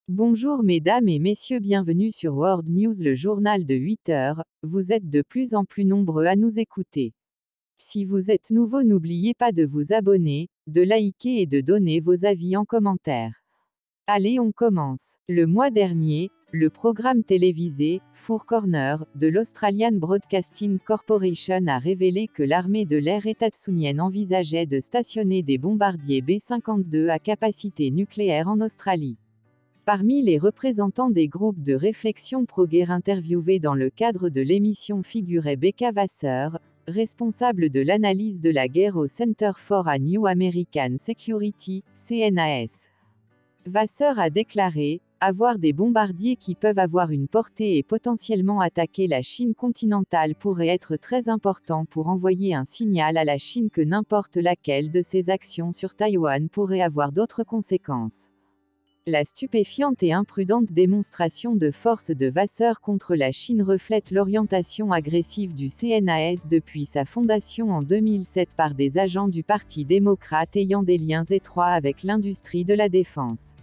Bonjour mesdames et messieurs, bienvenue sur World News, le journal de 8 heures. Vous êtes de plus en plus nombreux à nous écouter. Si vous êtes nouveau, n'oubliez pas de vous abonner, de liker et de donner vos avis en commentaire. Allez, on commence. Le mois dernier, le programme télévisé, Four Corner, de l'Australian Broadcasting Corporation a révélé que l'armée de l'air états-unienne envisageait de stationner des bombardiers B-52 à capacité nucléaire en Australie. Parmi les représentants des groupes de réflexion pro-guerre interviewés dans le cadre de l'émission figurait Becca Vasseur, responsable de l'analyse de la guerre au Center for a New American Security, CNAS. Vasseur a déclaré « Avoir des bombardiers qui peuvent avoir une portée et potentiellement attaquer la Chine continentale pourrait être très important pour envoyer un signal à la Chine que n'importe laquelle de ses actions sur Taïwan pourrait avoir d'autres conséquences. » La stupéfiante et imprudente démonstration de force de Vasseur contre la Chine reflète l'orientation agressive du CNAS depuis sa fondation en 2007 par des agents du Parti démocrate ayant des liens étroits avec l'industrie de la défense.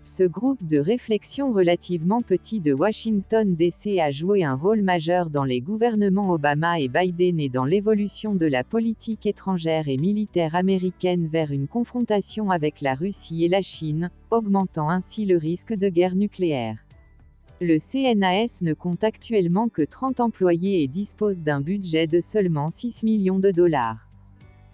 Ce groupe de réflexion relativement petit de Washington DC a joué un rôle majeur dans les gouvernements Obama et Biden et dans l'évolution de la politique étrangère et militaire américaine vers une confrontation avec la Russie et la Chine, augmentant ainsi le risque de guerre nucléaire. Le CNAS ne compte actuellement que 30 employés et dispose d'un budget de seulement 6 millions de dollars.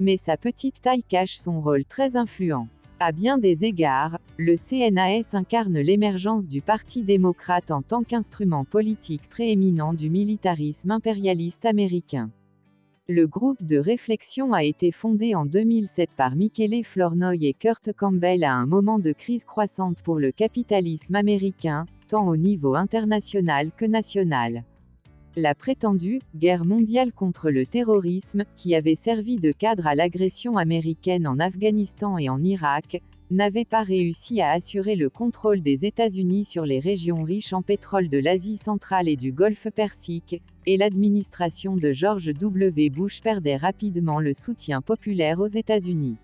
Mais sa petite taille cache son rôle très influent. À bien des égards, le CNAS incarne l'émergence du Parti démocrate en tant qu'instrument politique prééminent du militarisme impérialiste américain. Le groupe de réflexion a été fondé en 2007 par Michele Flournoy et Kurt Campbell à un moment de crise croissante pour le capitalisme américain, tant au niveau international que national. La prétendue « guerre mondiale contre le terrorisme », qui avait servi de cadre à l'agression américaine en Afghanistan et en Irak, n'avait pas réussi à assurer le contrôle des États-Unis sur les régions riches en pétrole de l'Asie centrale et du Golfe Persique, et l'administration de George W. Bush perdait rapidement le soutien populaire aux États-Unis.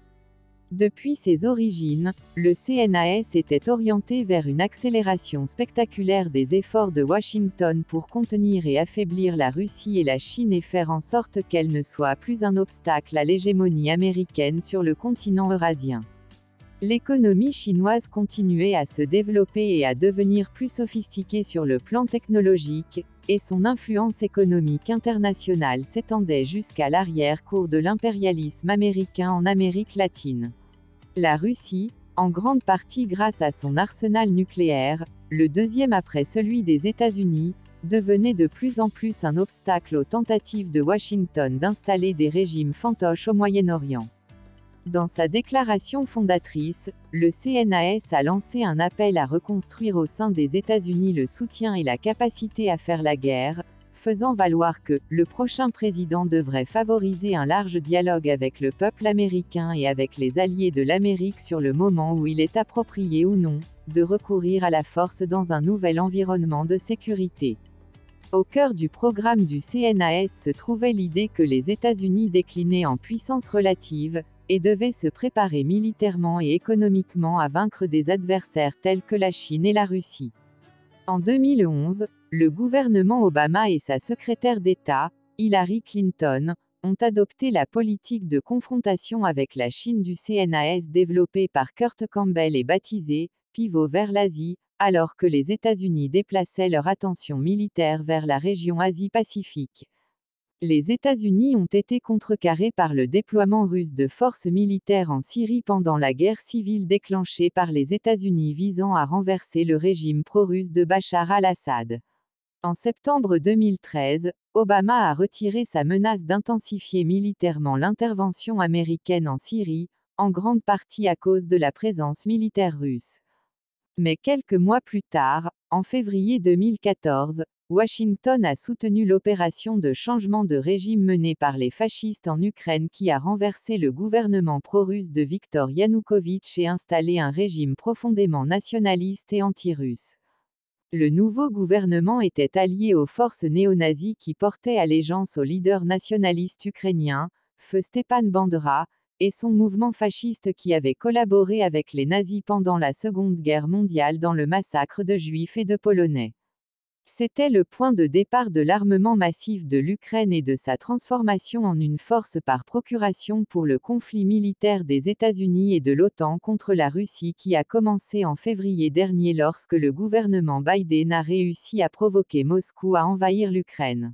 Depuis ses origines, le CNAS était orienté vers une accélération spectaculaire des efforts de Washington pour contenir et affaiblir la Russie et la Chine et faire en sorte qu'elles ne soient plus un obstacle à l'hégémonie américaine sur le continent eurasien. L'économie chinoise continuait à se développer et à devenir plus sophistiquée sur le plan technologique, et son influence économique internationale s'étendait jusqu'à l'arrière-cour de l'impérialisme américain en Amérique latine. La Russie, en grande partie grâce à son arsenal nucléaire, le deuxième après celui des États-Unis, devenait de plus en plus un obstacle aux tentatives de Washington d'installer des régimes fantoches au Moyen-Orient. Dans sa déclaration fondatrice, le CNAS a lancé un appel à reconstruire au sein des États-Unis le soutien et la capacité à faire la guerre, faisant valoir que le prochain président devrait favoriser un large dialogue avec le peuple américain et avec les alliés de l'Amérique sur le moment où il est approprié ou non de recourir à la force dans un nouvel environnement de sécurité. Au cœur du programme du CNAS se trouvait l'idée que les États-Unis déclinaient en puissance relative, et devaient se préparer militairement et économiquement à vaincre des adversaires tels que la Chine et la Russie. En 2011, le gouvernement Obama et sa secrétaire d'État, Hillary Clinton, ont adopté la politique de confrontation avec la Chine du CNAS développée par Kurt Campbell et baptisée « Pivot vers l'Asie », alors que les États-Unis déplaçaient leur attention militaire vers la région Asie-Pacifique. Les États-Unis ont été contrecarrés par le déploiement russe de forces militaires en Syrie pendant la guerre civile déclenchée par les États-Unis visant à renverser le régime pro-russe de Bachar al-Assad. En septembre 2013, Obama a retiré sa menace d'intensifier militairement l'intervention américaine en Syrie, en grande partie à cause de la présence militaire russe. Mais quelques mois plus tard, en février 2014, Washington a soutenu l'opération de changement de régime menée par les fascistes en Ukraine qui a renversé le gouvernement pro-russe de Viktor Yanukovych et installé un régime profondément nationaliste et anti-russe. Le nouveau gouvernement était allié aux forces néo-nazies qui portaient allégeance au leader nationaliste ukrainien, feu Stepan Bandera, et son mouvement fasciste qui avait collaboré avec les nazis pendant la Seconde Guerre mondiale dans le massacre de Juifs et de Polonais. C'était le point de départ de l'armement massif de l'Ukraine et de sa transformation en une force par procuration pour le conflit militaire des États-Unis et de l'OTAN contre la Russie qui a commencé en février dernier lorsque le gouvernement Biden a réussi à provoquer Moscou à envahir l'Ukraine.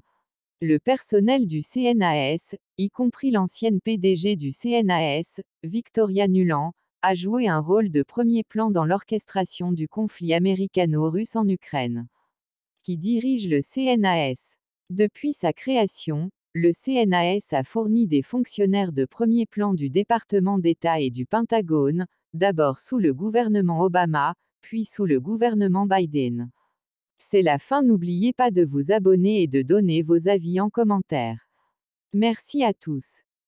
Le personnel du CNAS, y compris l'ancienne PDG du CNAS, Victoria Nuland, a joué un rôle de premier plan dans l'orchestration du conflit américano-russe en Ukraine. Qui dirige le CNAS. Depuis sa création, le CNAS a fourni des fonctionnaires de premier plan du département d'État et du Pentagone, d'abord sous le gouvernement Obama, puis sous le gouvernement Biden. C'est la fin, n'oubliez pas de vous abonner et de donner vos avis en commentaire. Merci à tous.